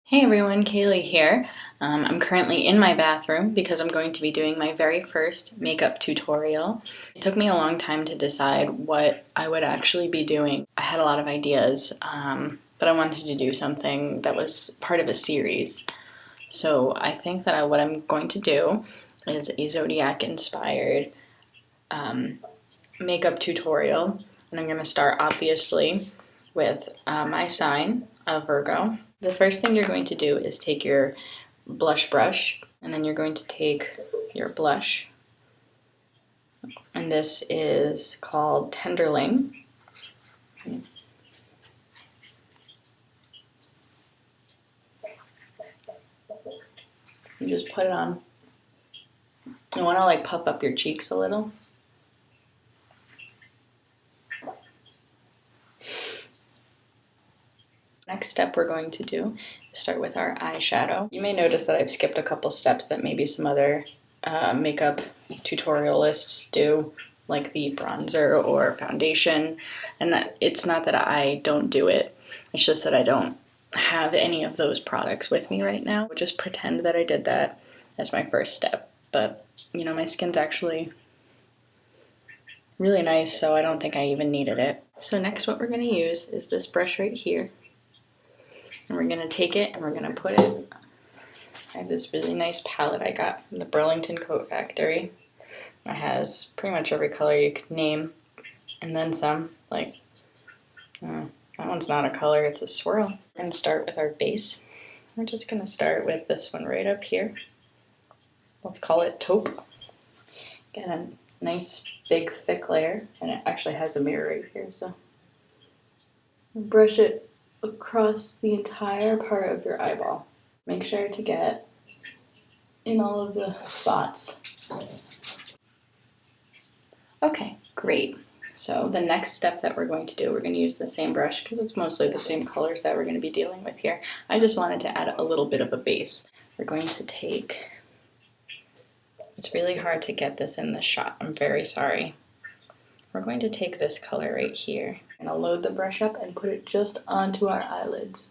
Hey everyone, Kaylee here. I'm currently in my bathroom because I'm going to be doing my very first makeup tutorial. It took me a long time to decide what I would actually be doing. I had a lot of ideas, but I wanted to do something that was part of a series. So I think that what I'm going to do is a Zodiac-Inspired makeup tutorial. And I'm going to start obviously with my sign of Virgo. The first thing you're going to do is take your blush brush, and then you're going to take your blush, and this is called Tenderling. You just put it on. You want to like puff up your cheeks a little. Next step we're going to do is start with our eyeshadow. You may notice that I've skipped a couple steps that maybe some other makeup tutorialists do, like the bronzer or foundation, and that it's not that I don't do it, it's just that I don't have any of those products with me right now. I'll just pretend that I did that as my first step, but you know, my skin's actually really nice, so I don't think I even needed it. So next what we're going to use is this brush right here. And we're going to take it and we're going to put it, I have this really nice palette I got from the Burlington Coat Factory. It has pretty much every color you could name, and then some, like, that one's not a color, it's a swirl. We're going to start with our base. We're just going to start with this one right up here. Let's call it taupe. Get a nice big thick layer, and it actually has a mirror right here, so brush it across the entire part of your eyeball. Make sure to get in all of the spots. Okay, great. So the next step that we're going to do, we're going to use the same brush because it's mostly the same colors that we're going to be dealing with here. I just wanted to add a little bit of a base. We're going to take, it's really hard to get this in the shot, I'm very sorry. We're going to take this color right here and I'll load the brush up and put it just onto our eyelids.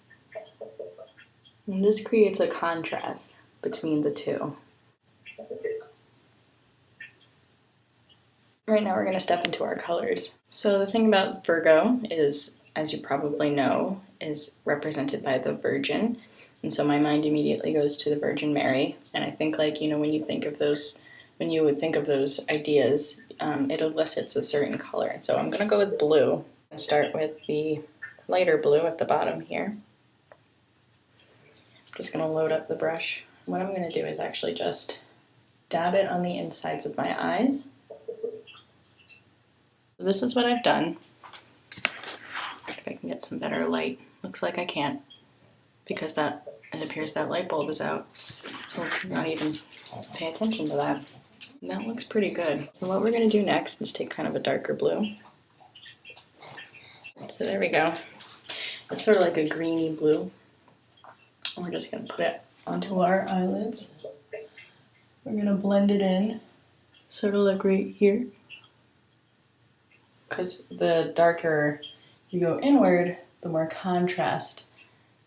And this creates a contrast between the two. Right now we're going to step into our colors. So the thing about Virgo is, as you probably know, is represented by the Virgin. And so my mind immediately goes to the Virgin Mary. And I think, like, you know, when you think of those, when you would think of those ideas, it elicits a certain color. So I'm going to go with blue. I'll start with the lighter blue at the bottom here. I'm just going to load up the brush. What I'm going to do is actually just dab it on the insides of my eyes. So this is what I've done. If I can get some better light. Looks like I can't, because it appears that light bulb is out. So let's not even pay attention to that. And that looks pretty good. So what we're going to do next is take kind of a darker blue. So there we go. It's sort of like a greeny blue. And we're just going to put it onto our eyelids. We're going to blend it in, sort of like right here. Because the darker you go inward, the more contrast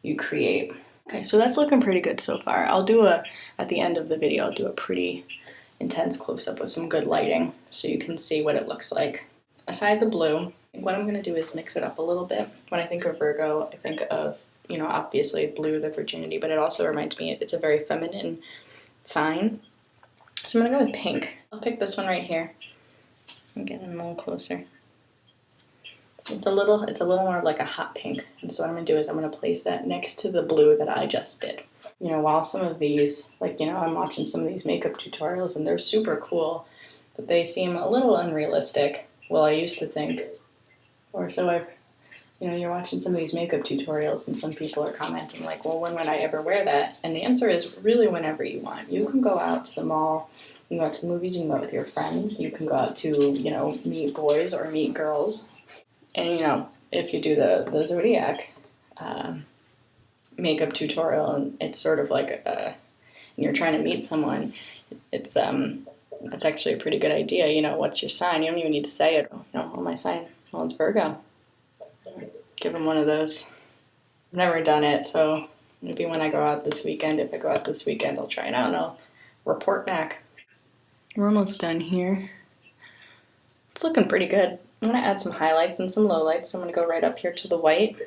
you create. Okay, so that's looking pretty good so far. At the end of the video, I'll do a pretty intense close-up with some good lighting so you can see what it looks like. Aside the blue, what I'm going to do is mix it up a little bit. When I think of Virgo, I think of, you know, obviously blue, the virginity, but it also reminds me it's a very feminine sign. So I'm going to go with pink. I'll pick this one right here. I'm getting a little closer. It's a little more of like a hot pink. And so what I'm going to do is I'm going to place that next to the blue that I just did. You know, while some of these, like, you know, I'm watching some of these makeup tutorials and they're super cool, but they seem a little unrealistic. Well, I used to think, or so I've, you know, you're watching some of these makeup tutorials and some people are commenting like, well, when would I ever wear that? And the answer is really whenever you want. You can go out to the mall, you can go out to the movies, you can go out with your friends, you can go out to, you know, meet boys or meet girls. And, you know, if you do the Zodiac makeup tutorial and it's sort of like and you're trying to meet someone, it's that's actually a pretty good idea. You know, what's your sign? You don't even need to say it. You know, oh, my sign, well, it's Virgo. Give them one of those. I've never done it, so Maybe when I go out this weekend, if I go out this weekend, I'll try it out and I'll report back. We're almost done here. It's looking pretty good. I'm gonna add some highlights and some lowlights. So I'm gonna go right up here to the white.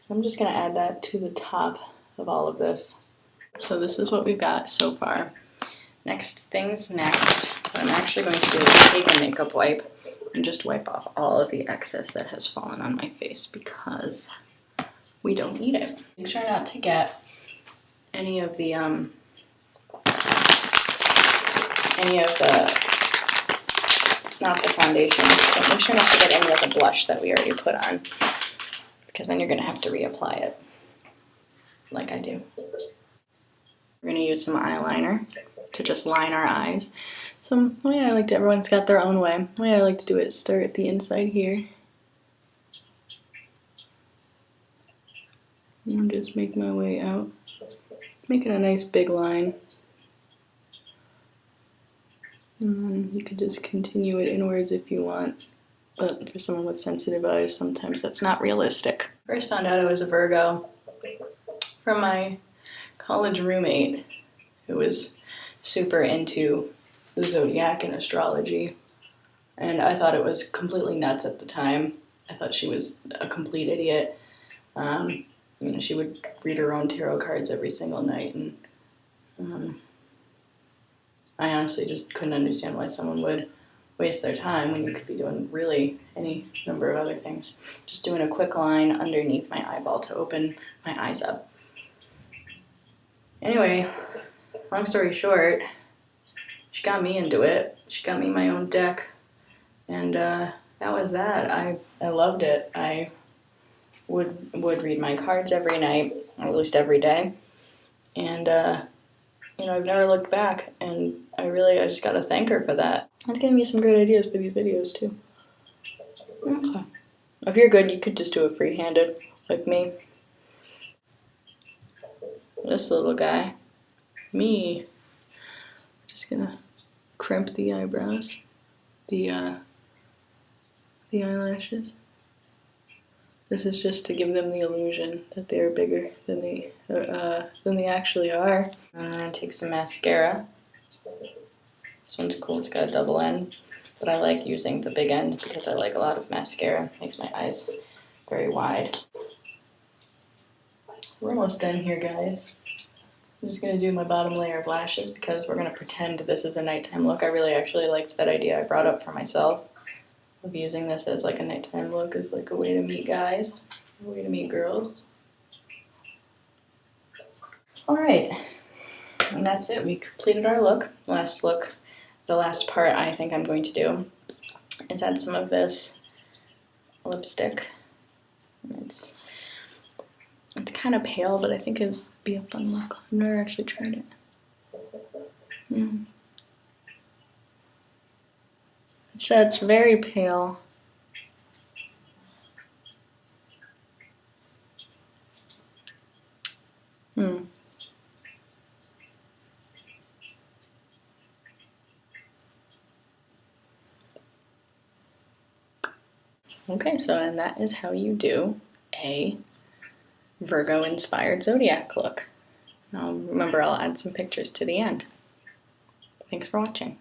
I'm just gonna add that to the top of all of this. So this is what we've got so far. Next things next, what I'm actually going to do is take a makeup wipe and just wipe off all of the excess that has fallen on my face because we don't need it. Make sure not to get any of the not the foundation, but make sure not to get any of the blush that we already put on, because then you're gonna have to reapply it, like I do. We're gonna use some eyeliner to just line our eyes. So the way I like to, everyone's got their own way. The way I like to do it is start at the inside here. And just make my way out. Making a nice big line. And then you could just continue it inwards if you want. But for someone with sensitive eyes, sometimes that's not realistic. First found out I was a Virgo from my college roommate who was super into the Zodiac and astrology. And I thought it was completely nuts at the time. I thought she was a complete idiot. You know, she would read her own tarot cards every single night, and I honestly just couldn't understand why someone would waste their time when you could be doing really any number of other things. Just doing a quick line underneath my eyeball to open my eyes up. Anyway, long story short, she got me into it. She got me my own deck, and that was that. I loved it. I would read my cards every night, or at least every day, and you know, I've never looked back, and I just gotta thank her for that. That's giving me some great ideas for these videos too. Okay. If you're good, you could just do it free-handed, like me. This little guy, me, just gonna crimp the eyebrows, the eyelashes. This is just to give them the illusion that they're bigger than they actually are. I'm gonna take some mascara. This one's cool, it's got a double end, but I like using the big end because I like a lot of mascara. It makes my eyes very wide. We're almost done here, guys. I'm just gonna do my bottom layer of lashes because we're gonna pretend this is a nighttime look. I really actually liked that idea I brought up for myself of using this as like a nighttime look, as like a way to meet guys, a way to meet girls. Alright, and that's it. We completed our look. The last part I think I'm going to do is add some of this lipstick. It's kind of pale, but I think it'd be a fun look. I've never actually tried it. It's very pale. Okay, so and that is how you do a Virgo-inspired Zodiac look. Now remember, I'll add some pictures to the end. Thanks for watching.